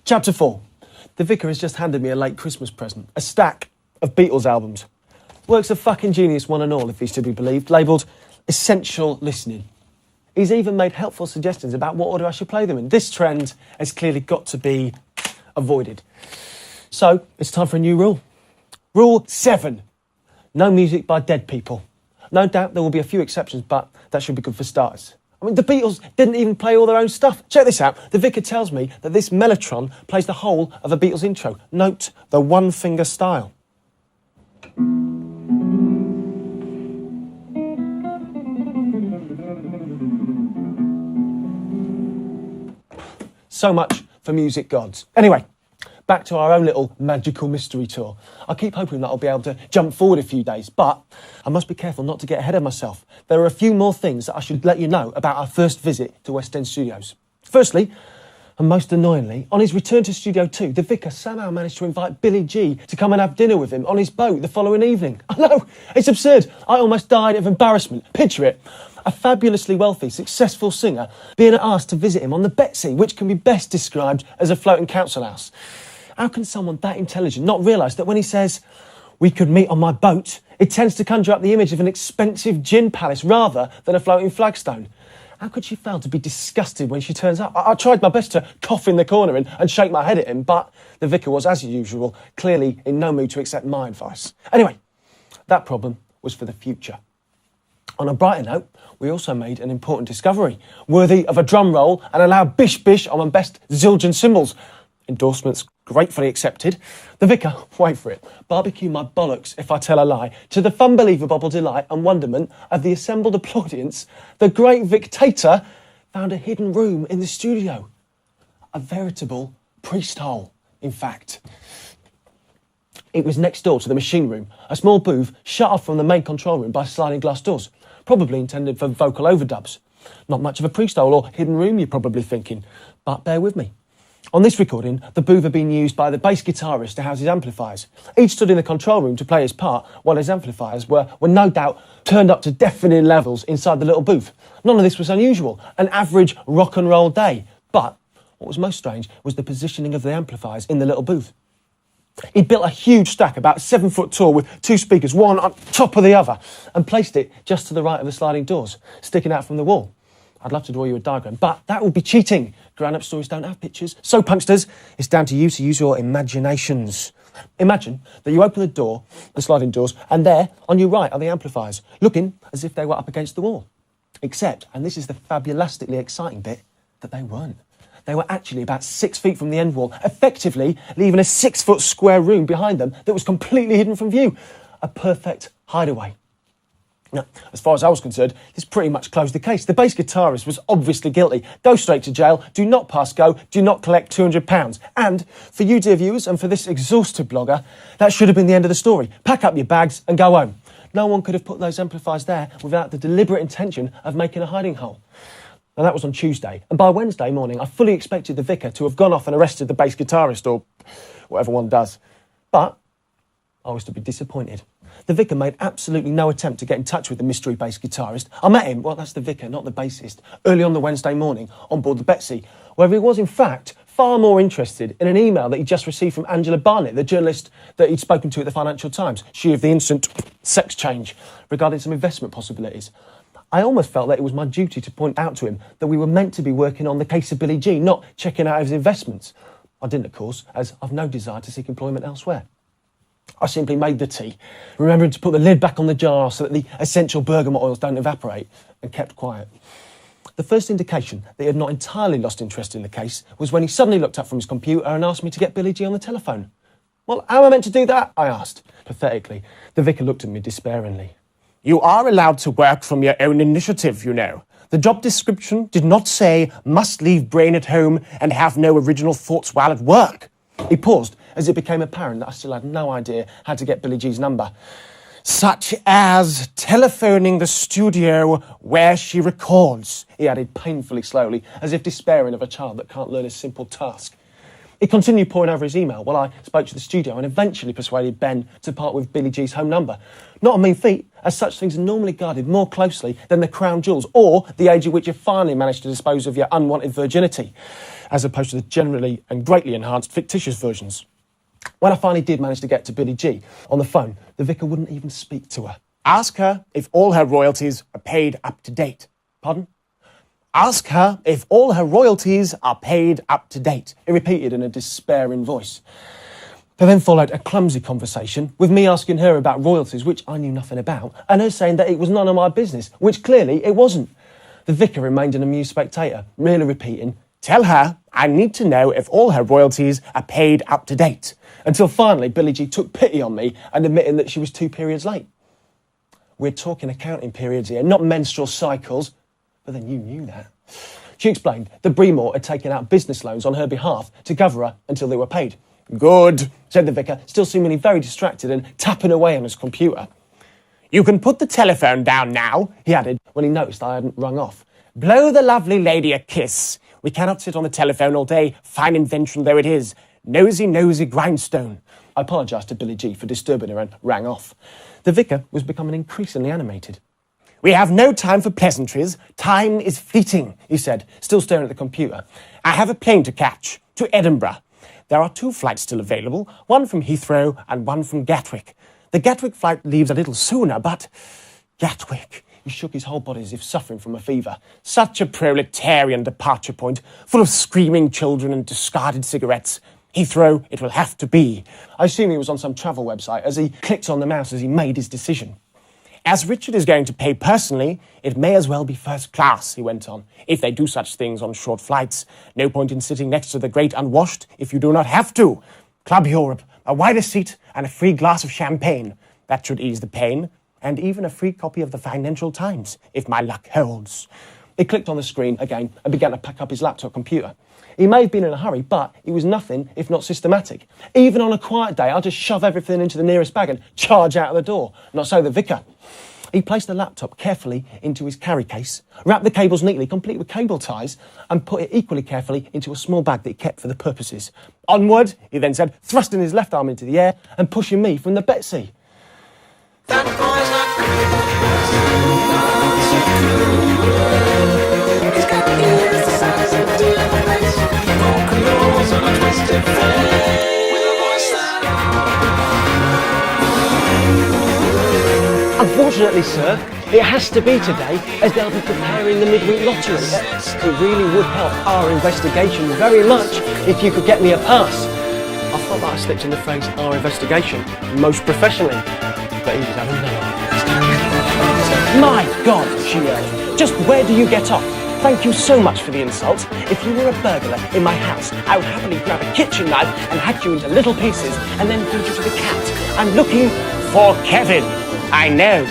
Chapter 4. The vicar has just handed me a late Christmas present. A stack of Beatles albums. Works of fucking genius, one and all, if he's to be believed, labelled essential listening. He's even made helpful suggestions about what order I should play them in. This trend has clearly got to be avoided. So, it's time for a new rule. Rule 7. No music by dead people. No doubt there will be a few exceptions, but that should be good for starters. I mean, the Beatles didn't even play all their own stuff. Check this out. The vicar tells me that this mellotron plays the whole of a Beatles intro. Note the one-finger style. So much for music gods. Anyway, back to our own little magical mystery tour. I keep hoping that I'll be able to jump forward a few days, but I must be careful not to get ahead of myself. There are a few more things that I should let you know about our first visit to West End Studios. Firstly, and most annoyingly, on his return to Studio 2, the vicar somehow managed to invite Billy G to come and have dinner with him on his boat the following evening. I know, it's absurd. I almost died of embarrassment. Picture it. A fabulously wealthy, successful singer being asked to visit him on the Betsy, which can be best described as a floating council house. How can someone that intelligent not realise that when he says, "We could meet on my boat," it tends to conjure up the image of an expensive gin palace rather than a floating flagstone? How could she fail to be disgusted when she turns up? I tried my best to cough in the corner and shake my head at him, but the vicar was, as usual, clearly in no mood to accept my advice. Anyway, that problem was for the future. On a brighter note, we also made an important discovery, worthy of a drum roll and a loud bish bish on my best Zildjian cymbals. Endorsements gratefully accepted. The vicar, wait for it, barbecue my bollocks if I tell a lie, to the unbelievable delight and wonderment of the assembled audience, the great Victator found a hidden room in the studio. A veritable priest hole, in fact. It was next door to the machine room, a small booth shut off from the main control room by sliding glass doors, probably intended for vocal overdubs. Not much of a priest hole or hidden room, you're probably thinking, but bear with me. On this recording, the booth had been used by the bass guitarist to house his amplifiers. Each stood in the control room to play his part, while his amplifiers were no doubt turned up to deafening levels inside the little booth. None of this was unusual, an average rock and roll day. But what was most strange was the positioning of the amplifiers in the little booth. He built a huge stack about 7 foot tall with two speakers, one on top of the other, and placed it just to the right of the sliding doors, sticking out from the wall. I'd love to draw you a diagram, but that would be cheating. Grown-up stories don't have pictures. So, punksters, it's down to you to use your imaginations. Imagine that you open the door, the sliding doors, and there, on your right, are the amplifiers, looking as if they were up against the wall. Except, and this is the fabulastically exciting bit, that they weren't. They were actually about 6 feet from the end wall, effectively leaving a 6 foot square room behind them that was completely hidden from view. A perfect hideaway. Now, as far as I was concerned, this pretty much closed the case. The bass guitarist was obviously guilty. Go straight to jail, do not pass go, do not collect £200. And for you, dear viewers, and for this exhausted blogger, that should have been the end of the story. Pack up your bags and go home. No one could have put those amplifiers there without the deliberate intention of making a hiding hole. And that was on Tuesday. And by Wednesday morning, I fully expected the vicar to have gone off and arrested the bass guitarist, or whatever one does. But I was to be disappointed. The vicar made absolutely no attempt to get in touch with the mystery bass guitarist. I met him, well, that's the vicar, not the bassist, early on the Wednesday morning on board the Betsy, where he was, in fact, far more interested in an email that he just received from Angela Barnett, the journalist that he'd spoken to at the Financial Times, she of the instant sex change, regarding some investment possibilities. I almost felt that it was my duty to point out to him that we were meant to be working on the case of Billy G, not checking out his investments. I didn't, of course, as I've no desire to seek employment elsewhere. I simply made the tea, remembering to put the lid back on the jar so that the essential bergamot oils don't evaporate, and kept quiet. The first indication that he had not entirely lost interest in the case was when he suddenly looked up from his computer and asked me to get Billy G on the telephone. Well, how am I meant to do that? I asked, pathetically. The vicar looked at me despairingly. You are allowed to work from your own initiative, you know. The job description did not say, must leave brain at home and have no original thoughts while at work. He paused as it became apparent that I still had no idea how to get Billy G's number. Such as telephoning the studio where she records, he added painfully slowly, as if despairing of a child that can't learn a simple task. He continued poring over his email while I spoke to the studio and eventually persuaded Ben to part with Billie G's home number. Not a mean feat, as such things are normally guarded more closely than the crown jewels or the age at which you finally managed to dispose of your unwanted virginity, as opposed to the generally and greatly enhanced fictitious versions. When I finally did manage to get to Billie G on the phone, the vicar wouldn't even speak to her. Ask her if all her royalties are paid up to date. Pardon? Ask her if all her royalties are paid up to date. He repeated in a despairing voice. There then followed a clumsy conversation with me asking her about royalties, which I knew nothing about, and her saying that it was none of my business, which clearly it wasn't. The vicar remained an amused spectator, merely repeating, Tell her I need to know if all her royalties are paid up to date. Until finally Billie G took pity on me and admitting that she was 2 periods late. We're talking accounting periods here, not menstrual cycles. But then you knew that. She explained that Breamore had taken out business loans on her behalf to cover her until they were paid. Good, said the vicar, still seemingly very distracted and tapping away on his computer. You can put the telephone down now, he added when he noticed I hadn't rung off. Blow the lovely lady a kiss. We cannot sit on the telephone all day, fine invention though it is. Nosy, nosy grindstone. I apologised to Billie G for disturbing her and rang off. The vicar was becoming increasingly animated. We have no time for pleasantries. Time is fleeting, he said, still staring at the computer. I have a plane to catch, to Edinburgh. There are 2 flights still available, one from Heathrow and one from Gatwick. The Gatwick flight leaves a little sooner, but Gatwick. He shook his whole body as if suffering from a fever. Such a proletarian departure point, full of screaming children and discarded cigarettes. Heathrow it will have to be. I assume he was on some travel website as he clicked on the mouse as he made his decision. As Richard is going to pay personally, it may as well be first class, he went on, if they do such things on short flights. No point in sitting next to the great unwashed if you do not have to. Club Europe, a wider seat and a free glass of champagne. That should ease the pain. And even a free copy of the Financial Times, if my luck holds. He clicked on the screen again and began to pack up his laptop computer. He may have been in a hurry, but he was nothing if not systematic. Even on a quiet day, I'll just shove everything into the nearest bag and charge out of the door. Not so the vicar. He placed the laptop carefully into his carry case, wrapped the cables neatly, complete with cable ties, and put it equally carefully into a small bag that he kept for the purposes. Onward, he then said, thrusting his left arm into the air and pushing me from the Betsy. That boy's not cool. He's got ears the size of diamonds, broken nose and a twisted face, with a voice that... Unfortunately, sir, it has to be today, as they'll be preparing the midweek lottery. It really would help our investigation very much if you could get me a pass. I thought that I slipped in the phrase our investigation most professionally, but he was having none of it. My God, she yelled, just where do you get off? Thank you so much for the insult. If you were a burglar in my house, I would happily grab a kitchen knife and hack you into little pieces and then feed you to the cat. I'm looking for Kevin. I know.